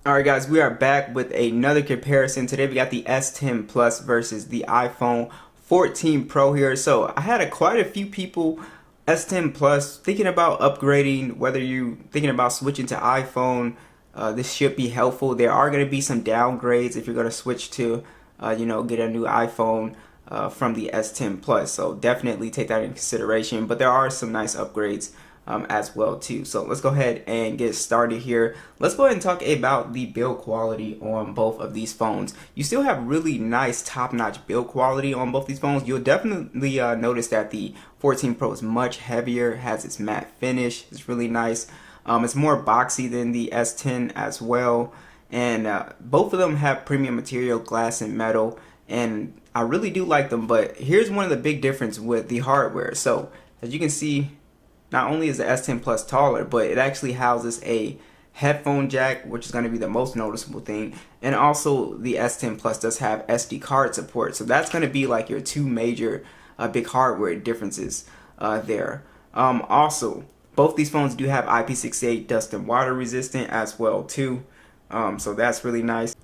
Alright guys, we are back with another comparison. Today we got the S10 Plus versus the iPhone 14 Pro here. So I had quite a few people S10 Plus thinking about upgrading, whether you thinking about switching to iPhone. This should be helpful. There are going to be some downgrades if you're going to switch to, get a new iPhone from the S10 Plus. So definitely take that into consideration. But there are some nice upgrades as well too. So let's go ahead and get started here. Let's go ahead and talk about the build quality on both of these phones. You still have really nice top-notch build quality on both these phones. You'll definitely notice that the 14 Pro is much heavier, has its matte finish. It's really nice. It's more boxy than the S10 as well, and both of them have premium material, glass and metal, and I really do like them. But here's one of the big differences with the hardware. So as you can see, not only is the S10 Plus taller, but it actually houses a headphone jack, which is going to be the most noticeable thing. And also the S10 Plus does have SD card support. So that's going to be like your two major big hardware differences there. Also, both these phones do have IP68 dust and water resistant as well too. So that's really nice.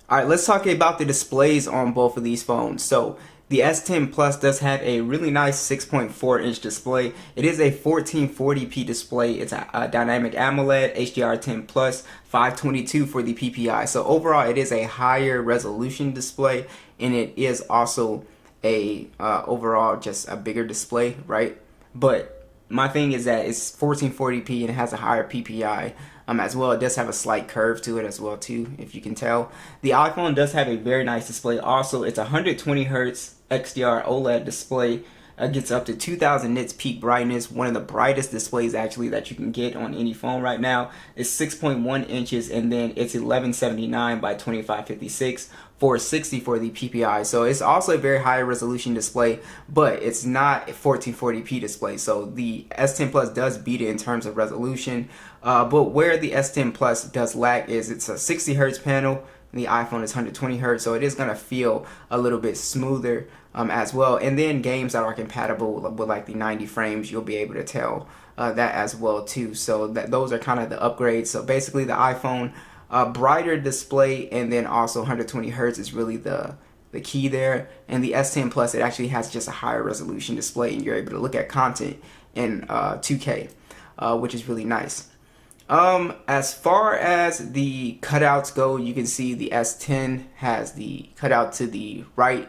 All right, let's talk about the displays on both of these phones. So the S10 Plus does have a really nice 6.4-inch display. It is a 1440p display. It's a dynamic AMOLED, HDR10 Plus, 522 for the PPI. So overall, it is a higher resolution display, and it is also a overall just a bigger display, right? But my thing is that it's 1440p and it has a higher PPI. As well, it does have a slight curve to it as well too, if you can tell. The iPhone does have a very nice display. Also, it's 120 Hz XDR OLED display. Gets up to 2000 nits peak brightness. One of the brightest displays actually that you can get on any phone right now. It's 6.1 inches, and then it's 1179 by 2556, 460 for the PPI. So it's also a very high resolution display, but it's not a 1440p display. So the S10 Plus does beat it in terms of resolution. But where the S10 Plus does lack is it's a 60 Hz panel. The iPhone is 120 Hz, so it is going to feel a little bit smoother as well. And then games that are compatible with like the 90 frames, you'll be able to tell that as well too. So those are kind of the upgrades. So basically the iPhone brighter display, and then also 120 Hz is really the key there. And the S10 Plus, it actually has just a higher resolution display, and you're able to look at content in 2K, which is really nice. As far as the cutouts go, you can see the S10 has the cutout to the right.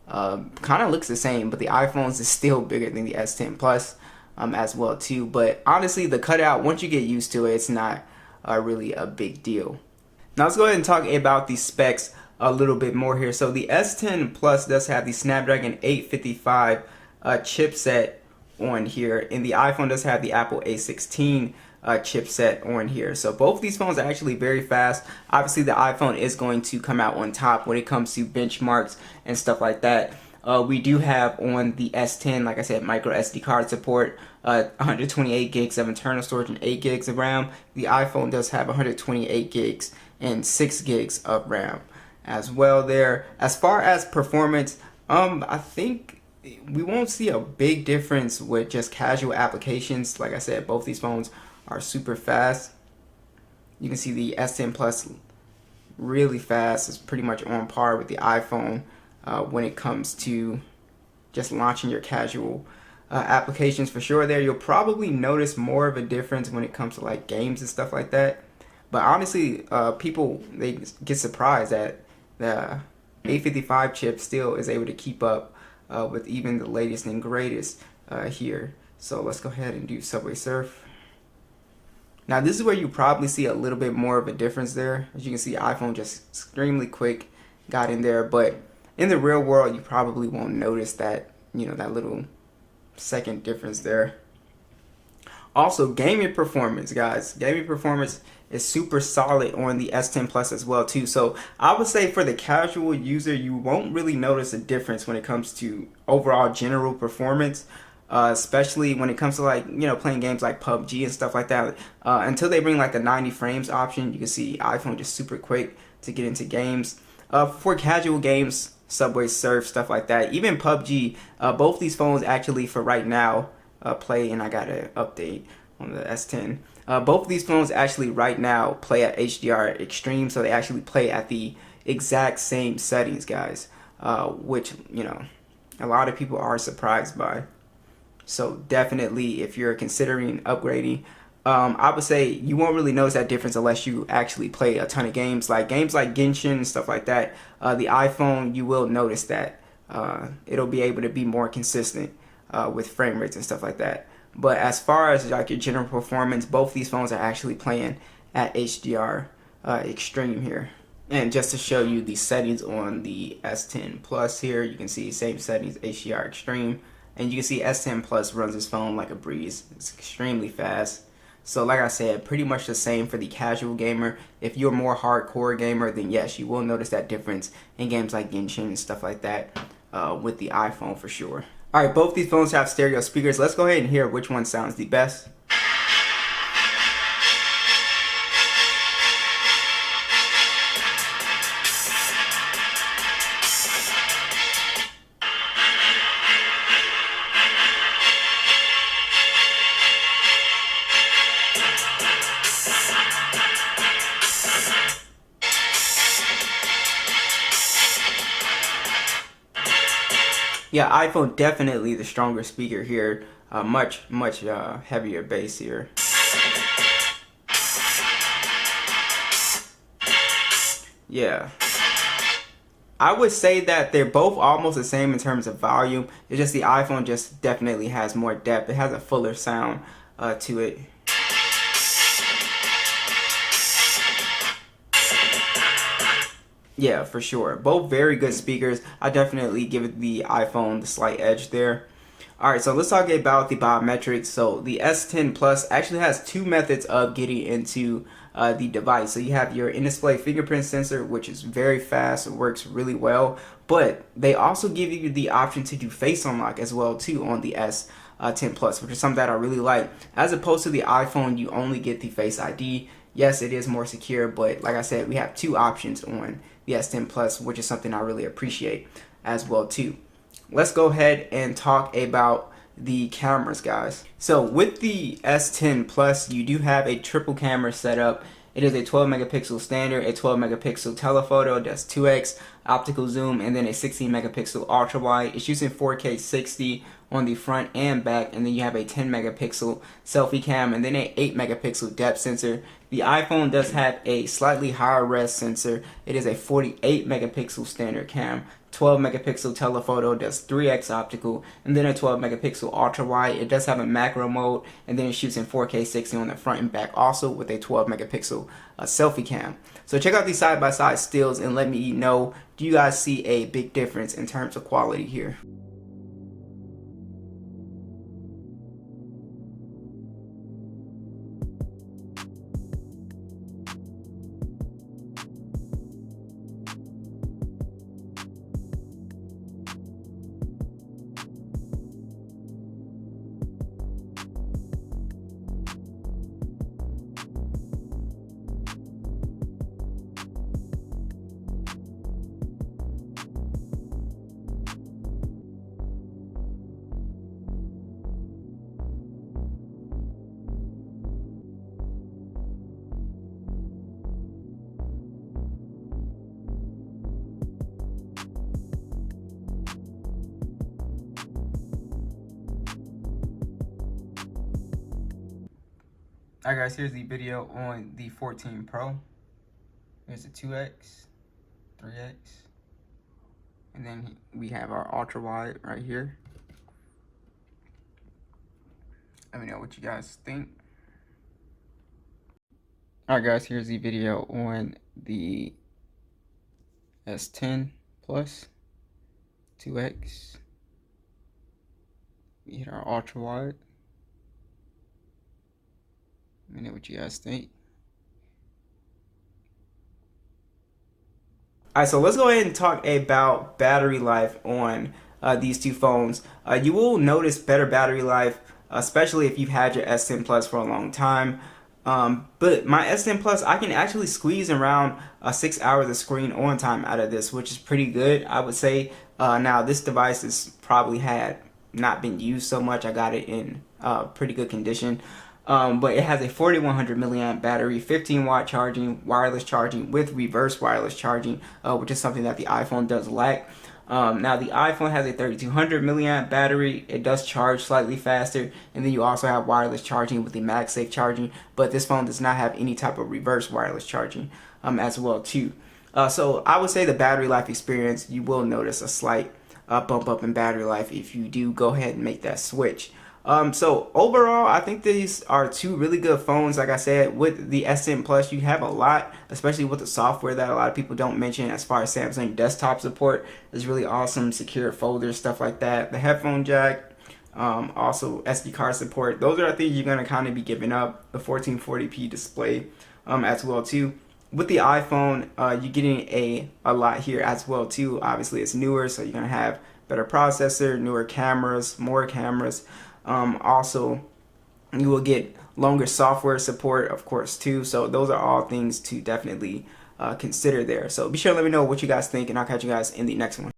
Kind of looks the same, but the iPhone's is still bigger than the S10 Plus as well too. But honestly, the cutout, once you get used to it, it's not really a big deal. Now let's go ahead and talk about the specs a little bit more here. So the S10 Plus does have the Snapdragon 855 chipset on here, and the iPhone does have the Apple A16 chipset on here. So both these phones are actually very fast. Obviously the iPhone is going to come out on top when it comes to benchmarks and stuff like that. We do have on the S10, like I said, micro SD card support, 128 gigs of internal storage and 8 gigs of RAM. The iPhone does have 128 gigs and 6 gigs of RAM as well there. As far as performance, I think we won't see a big difference with just casual applications. Like I said, both these phones are super fast. You can see the S10 Plus really fast. It's pretty much on par with the iPhone when it comes to just launching your casual applications for sure. There, you'll probably notice more of a difference when it comes to like games and stuff like that. But honestly, people, they get surprised that the 855 chip still is able to keep up with even the latest and greatest here. So let's go ahead and do Subway Surf. Now this is where you probably see a little bit more of a difference there. As you can see, iPhone just extremely quick got in there, but in the real world you probably won't notice that, that little second difference there. Also, gaming performance, guys. Gaming performance is super solid on the S10 Plus as well too. So I would say for the casual user, you won't really notice a difference when it comes to overall general performance. Especially when it comes to like playing games like PUBG and stuff like that, until they bring like the 90 frames option. You can see iPhone just super quick to get into games. For casual games, Subway Surf, stuff like that, even PUBG, both these phones actually for right now play, and I got an update on the S10. Both of these phones actually right now play at HDR Extreme, so they actually play at the exact same settings, guys, which, you know, a lot of people are surprised by. So definitely, if you're considering upgrading, I would say you won't really notice that difference unless you actually play a ton of games like Genshin and stuff like that. The iPhone, you will notice that it'll be able to be more consistent with frame rates and stuff like that. But as far as like your general performance, both these phones are actually playing at HDR Extreme here. And just to show you the settings on the S10 Plus here, you can see same settings, HDR Extreme. And you can see S10 Plus runs this phone like a breeze. It's extremely fast. So like I said, pretty much the same for the casual gamer. If you're a more hardcore gamer, then yes, you will notice that difference in games like Genshin and stuff like that with the iPhone for sure. Alright, both these phones have stereo speakers. Let's go ahead and hear which one sounds the best. Yeah, iPhone definitely the stronger speaker here. Much heavier bass here. Yeah. I would say that they're both almost the same in terms of volume. It's just the iPhone just definitely has more depth. It has a fuller sound to it. Yeah, for sure. Both very good speakers. I definitely give it the iPhone the slight edge there. Alright, so let's talk about the biometrics. So the S10 Plus actually has two methods of getting into the device. So you have your in-display fingerprint sensor, which is very fast. It works really well. But they also give you the option to do face unlock as well too on the S10 Plus, which is something that I really like. As opposed to the iPhone, you only get the Face ID. Yes, it is more secure, but like I said, we have two options on the S10 Plus, which is something I really appreciate as well too. Let's go ahead and talk about the cameras, guys. So with the S10 Plus, you do have a triple camera setup. It is a 12 megapixel standard, a 12 megapixel telephoto, that's 2x optical zoom, and then a 16 megapixel ultra wide. It's using 4K 60 on the front and back, and then you have a 10 megapixel selfie cam, and then a 8 megapixel depth sensor. The iPhone does have a slightly higher res sensor. It is a 48 megapixel standard cam, 12 megapixel telephoto, does 3x optical, and then a 12 megapixel ultra wide. It does have a macro mode, and then it shoots in 4K 60 on the front and back, also with a 12 megapixel selfie cam. So check out these side-by-side stills and let me know, do you guys see a big difference in terms of quality here? Alright guys, here's the video on the 14 Pro. There's a 2x, 3x, and then we have our ultra wide right here. Let me know what you guys think. Alright guys, here's the video on the S10 Plus, 2x. We hit our ultra wide. Let me know what you guys think. Alright, so let's go ahead and talk about battery life on these two phones. You will notice better battery life, especially if you've had your S10 Plus for a long time. But my S10 Plus, I can actually squeeze around 6 hours of screen on time out of this, which is pretty good, I would say. Now, this device is probably had not been used so much. I got it in pretty good condition. But it has a 4100 milliamp battery, 15-watt charging, wireless charging with reverse wireless charging, which is something that the iPhone does lack. Now the iPhone has a 3200 milliamp battery. It does charge slightly faster, and then you also have wireless charging with the MagSafe charging, but this phone does not have any type of reverse wireless charging as well too. So I would say the battery life experience, you will notice a slight bump up in battery life if you do go ahead and make that switch. So overall, I think these are two really good phones. Like I said, with the S10 Plus, you have a lot, especially with the software that a lot of people don't mention as far as Samsung desktop support is really awesome, secure folders, stuff like that. The headphone jack, also SD card support. Those are the things you're going to kind of be giving up. The 1440p display as well too. With the iPhone, you're getting a lot here as well too. Obviously, it's newer, so you're going to have better processor, newer cameras, more cameras. Also, you will get longer software support, of course, too. So those are all things to definitely consider there. So be sure to let me know what you guys think, and I'll catch you guys in the next one.